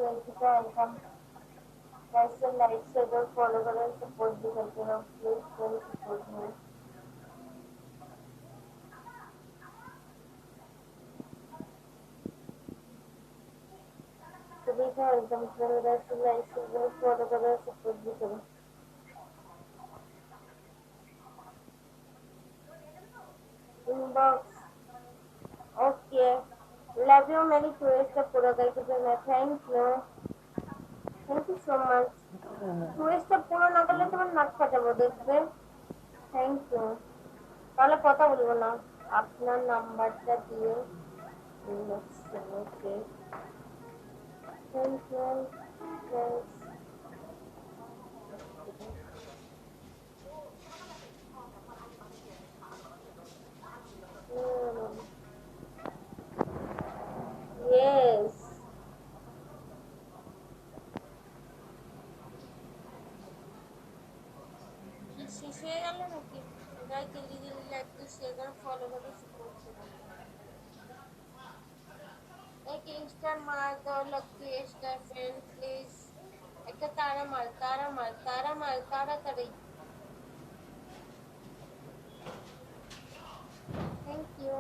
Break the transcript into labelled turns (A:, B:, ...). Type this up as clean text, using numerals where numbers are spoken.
A: welcome कैसे like share follow करें support भी करते रहो प्लीज मेरे सपोर्ट में सभी का वेलकम करें वैसे लाइक शेयर फॉलो करें सपोर्ट भी करो इनबॉक्स ओके लव यू मेरी क्वेस्ट पूरा करके देना थैंक यू सो मच ক্যুইজটা পুরো না করলে তোমার নাক ফাটাবো দেখবে থ্যাংক ইউ তাহলে কথা বলবো না আপনার নাম্বারটা দিয়ে ওকে থ্যাংক ইউ ইয়েস শেষ হয়ে গেল নাকি সবাই জলদি জলদি লাইকটা শেয়ার করো ফলো করো সাপোর্ট করো एक इंस्टा मार दो लकी स्टार फ्रेंड प्लीज একটা তারা মার তারা মার তারা মার তাড়াতাড়ি থ্যাংক ইউ